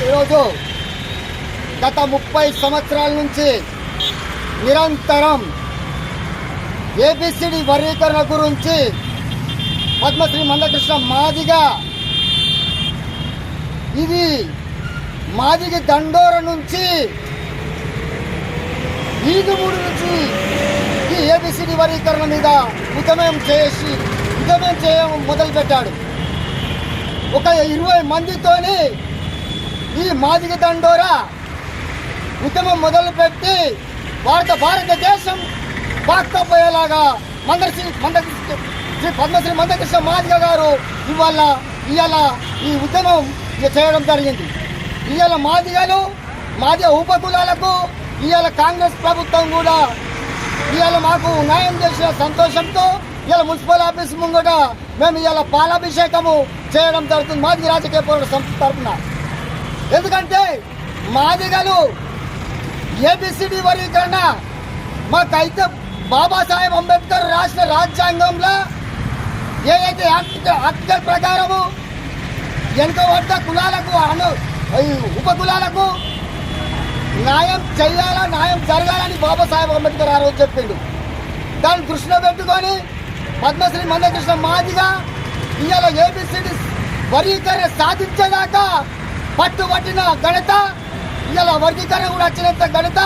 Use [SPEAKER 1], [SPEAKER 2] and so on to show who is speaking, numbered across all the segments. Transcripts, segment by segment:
[SPEAKER 1] ఈరోజు గత 30 సంవత్సరాల నుంచి నిరంతరం ఏబిసిడి వర్గీకరణ గురించి పద్మశ్రీ మందకృష్ణ మాదిగ ఇది మాదిగ దండోర నుంచి ఈదుమూడు నుంచి ఈ ఏబిసిడి వర్గీకరణ మీద ఉద్యమం చేయడం మొదలుపెట్టాడు. ఒక 20 మందితోని ఈ మాదిగ దండోర ఉద్యమం మొదలుపెట్టి భారతదేశం పాక్కపోయేలాగా శ్రీ పద్మశ్రీ మందకృష్ణ మాదిగ గారు ఇవాళ ఈ ఉద్యమం చేయడం జరిగింది. ఇవాళ మాదిగ ఉపకులాలకు ఇవాళ కాంగ్రెస్ ప్రభుత్వం కూడా ఇవాళ మాకు న్యాయం చేసిన సంతోషంతో ఇవాళ మున్సిపల్ ఆఫీస్ ముంగట మేము ఇవాళ పాలాభిషేకము చేయడం జరుగుతుంది మాదిగ రాజకీయ పోరాట సంస్థ తరఫున. ఎందుకంటే మాదిగలు ఏబిసిడి వర్గీకరణ మాకైతే బాబాసాహెబ్ అంబేద్కర్ రాష్ట్ర రాజ్యాంగంలో ఏదైతే ఆర్టికల్ ప్రకారము వెనుకబడ్డ కులాలకు ఉపకులాలకు న్యాయం చేయాలా, న్యాయం జరగాలని బాబాసాహెబ్ అంబేద్కర్ ఆ రోజు చెప్పిండు. దాన్ని దృష్టిలో పెట్టుకొని పద్మశ్రీ మందకృష్ణ మాదిగ ఇవాళ ఏబిసిడి వర్గీకరణ సాధించేదాకా పట్టుబట్టిన ఘనత, ఇవాళ వర్గీకరణ కూడా వచ్చినంత ఘనత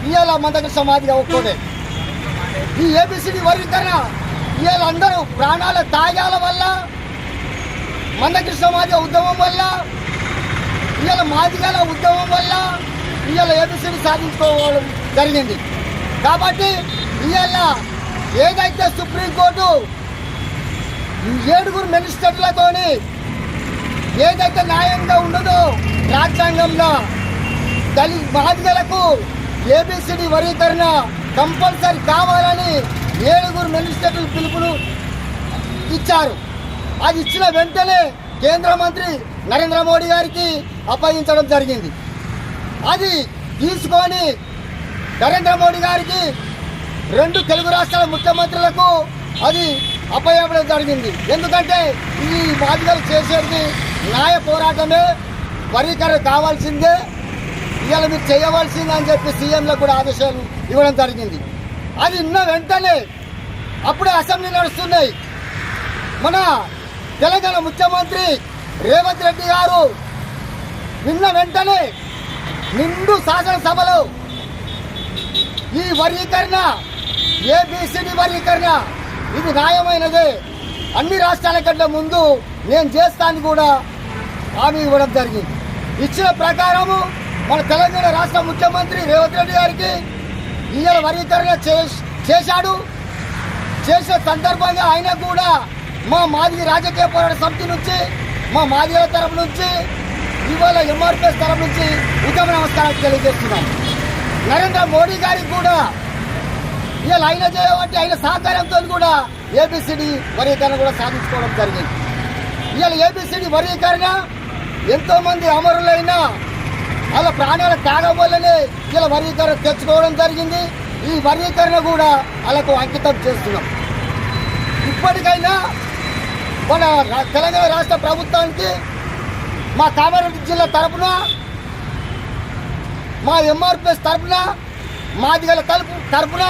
[SPEAKER 1] ఇవాళ మందకృష్ణ మాదిగ ఒక్కడే. ఈ ఏబిసిడి వర్గీకరణ ఇవాళ అందరూ ప్రాణాల త్యాగాల వల్ల, మందకృష్ణ మాదిగ ఉద్యమం వల్ల, ఇవాళ మాదిగల ఉద్యమం వల్ల ఇవాళ ఏబిసిడి సాధించుకోవడం జరిగింది. కాబట్టి ఇవాళ ఏదైతే సుప్రీంకోర్టు 7 మినిస్టర్లతోని ఏదైతే న్యాయంగా ఉండదో రాజ్యాంగంలో మాదిగలకు ఏబిసిడి వర్గీకరణ కంపల్సరీ కావాలని 7 మినిస్టర్లు పిలుపులు ఇచ్చారు. అది ఇచ్చిన వెంటనే కేంద్ర మంత్రి నరేంద్ర మోడీ గారికి అప్పగించడం జరిగింది. అది తీసుకొని నరేంద్ర మోడీ గారికి 2 తెలుగు రాష్ట్రాల ముఖ్యమంత్రులకు అది అప్పగించడం జరిగింది. ఎందుకంటే ఈ మాదిగలు చేసేది న్యాయ పోరాటమే, వర్గీకరణ కావాల్సిందే, ఇవాళ మీరు చేయవలసింది అని చెప్పి సీఎంలకు కూడా ఆదేశాలు ఇవ్వడం జరిగింది. అది విన్న వెంటనే అప్పుడే అసెంబ్లీ నడుస్తున్నాయి. మన తెలంగాణ ముఖ్యమంత్రి రేవంత్ రెడ్డి గారు విన్న వెంటనే నిండు శాసనసభలో ఈ వర్గీకరణ ఏబిసిడి వర్గీకరణ ఇది న్యాయమైనదే, అన్ని రాష్ట్రాల కంటే ముందు నేను చేస్తాను కూడా హామీ ఇవ్వడం జరిగింది. ఇచ్చిన ప్రకారము మన తెలంగాణ రాష్ట్ర ముఖ్యమంత్రి రేవంత్ రెడ్డి గారికి ఇవాళ వర్గీకరణ చేశాడు. చేసిన సందర్భంగా ఆయన కూడా మా మాదిగ రాజకీయ పోరాట సమితి నుంచి, మా మాదిగల తరపు నుంచి, ఇవాళ ఎంఆర్పిఎస్ తరపు నుంచి ఉద్యమ నమస్కారాలు తెలియజేస్తున్నాం. నరేంద్ర మోడీ గారికి కూడా ఇవాళ ఆయన చేయబట్టి ఆయన సహకారంతో కూడా ఏబిసిడి వర్గీకరణ కూడా సాధించుకోవడం జరిగింది. ఇవాళ ఏబిసిడి వర్గీకరణ ఎంతో మంది అమరులైన వాళ్ళ ప్రాణాల త్యాగం వల్లనే ఇలా వర్గీకరణ తెచ్చుకోవడం జరిగింది. ఈ వర్గీకరణ కూడా వాళ్ళకు అంకితం చేస్తున్నాం. ఇప్పటికైనా మన తెలంగాణ రాష్ట్ర ప్రభుత్వానికి మా కామారెడ్డి జిల్లా తరఫున, మా ఎంఆర్పిఎస్ తరఫున, మాదిగల తరఫున,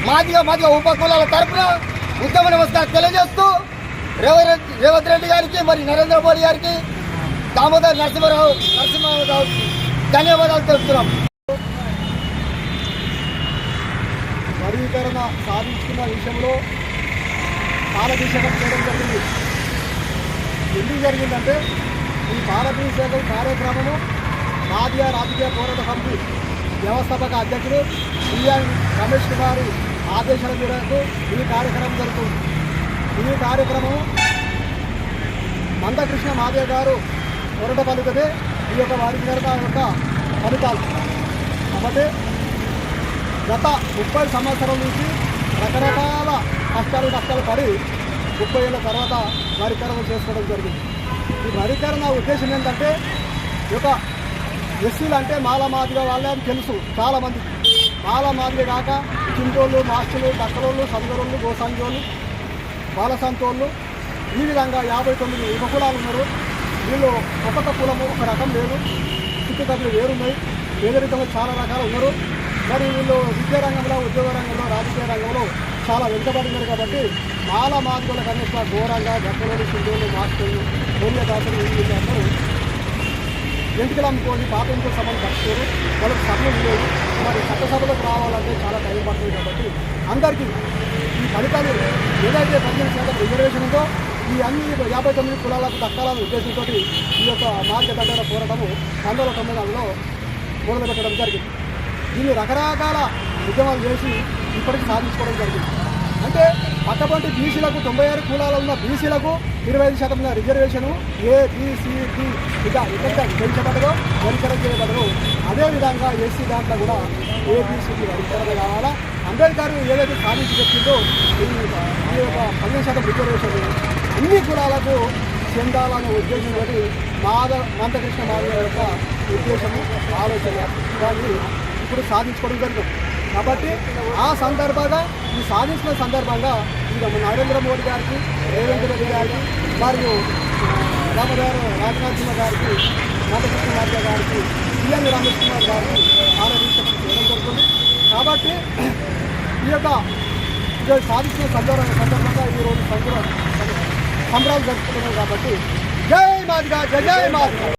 [SPEAKER 1] మాదిగ ఉపకులాల తరఫున ఉద్యమ నమస్కారం తెలియజేస్తూ రేవంత్ రెడ్డి గారికి, మరి నరేంద్ర మోడీ గారికి, దామోదర్ నరసింహారావు ధన్యవాదాలు తెలుపుతున్నాం.
[SPEAKER 2] వర్గీకరణ సాధించుకున్న విషయంలో పాలాభిషేకం చేయడం జరిగింది. ఎందుకు జరిగిందంటే ఈ పాలాభిషేకం కార్యక్రమము మాదిగ రాజకీయ పోరాట సమితి వ్యవస్థాపక అధ్యక్షుడు బిఎన్ రమేష్ కుమార్ ఆదేశాల మేరకు ఈ కార్యక్రమం జరుగుతుంది. ఈ కార్యక్రమం మందకృష్ణ మాదిగ గారు పోరాట ఫలితమే ఈ యొక్క వర్గీకరణ యొక్క ఫలితాలు. కాబట్టి గత 30 సంవత్సరాల నుంచి రకరకాల కష్టాలు పడి 30 ఏళ్ళ తర్వాత వర్గీకరణ చేసుకోవడం జరిగింది. ఈ వర్గీకరణ ఉద్దేశం ఏంటంటే ఈ యొక్క ఎస్సీలు అంటే మాల మాదిగ వాళ్ళే అని తెలుసు చాలామంది. మాల మాదిగ కాక చింటోళ్ళు, మాస్టులు, దక్కలోళ్ళు, సందరోళ్ళు, గోసంజోళ్ళు, బాలసంతోళ్ళు, ఈ విధంగా 59 ఉపకులాలు ఉన్నారు. వీళ్ళు ఒక్కొక్క కులము ఒక రకం లేదు, చుట్టుకట్లు వేరున్నాయి, పేదరికంలో చాలా రకాలు ఉన్నారు. మరి వీళ్ళు విద్యా రంగంలో, ఉద్యోగ రంగంలో, రాజకీయ రంగంలో చాలా వెనుకబడినారు. కాబట్టి మాల మాదిగోళ్ళ కనీస ఘోరంగా గట్టలోని సింధువులు మాస్టర్లు మూల్య దాసులు వీళ్ళు అందరూ ఎంటికలు అమ్ముకొని పాత ఎంపిక సభలు కట్టుకోరు, వాళ్ళకి సభలు లేవు. మరి చట్టసభలకు రావాలంటే చాలా టైం పడుతుంది. కాబట్టి అందరికీ ఈ ఫలితాలు ఏదైతే 18% రిజర్వేషన్ ఉందో ఈ అన్ని 59 కులాలకు దక్కాలనే ఉద్దేశంతో ఈ యొక్క మార్గదండన పోరాటము 1990లో మొదలుపెట్టడం జరిగింది. దీన్ని రకరకాల ఉద్యమాలు చేసి ఇప్పటికి సాధించుకోవడం జరిగింది. అంటే పక్కపంటి బీసీలకు 96 కులాలు ఉన్న బీసీలకు 25% రిజర్వేషను ABCD ఇక ఎక్కడ పెంచబడదో వర్గీకరణ చేయబడదు. అదేవిధంగా ఎస్సీ దాంట్లో కూడా ABCD వర్గీకరణ కావాలా. అంబేద్కర్ ఏదైతే సాధించి చెప్పిందో ఈ యొక్క 15% రిజర్వేషన్ అన్ని కులాలకు చెందాలనే ఉద్దేశం బట్టి మందకృష్ణ మాదిగ యొక్క ఉద్దేశము, ఆలోచన దాన్ని ఇప్పుడు సాధించుకోవడం జరిగింది. కాబట్టి ఆ సందర్భంగా ఈ సాధించిన సందర్భంగా ఇక నరేంద్ర మోడీ గారికి, రేవంత్ రెడ్డి గారికి మరియు రాజ్నాథ్ సింగ్ గారికి, మందకృష్ణ మాదిగ గారికి, పిఎన్ రమేష్ కుమార్ గారికి ఆలోచించడం చేయడం జరుగుతుంది. కాబట్టి ఈ యొక్క సాధించిన సందర్భంగా ఈరోజు సంబరాలు జరుపుకుంటున్నాం. కాబట్టి జై మాదిగ, జై జై మాదిగ.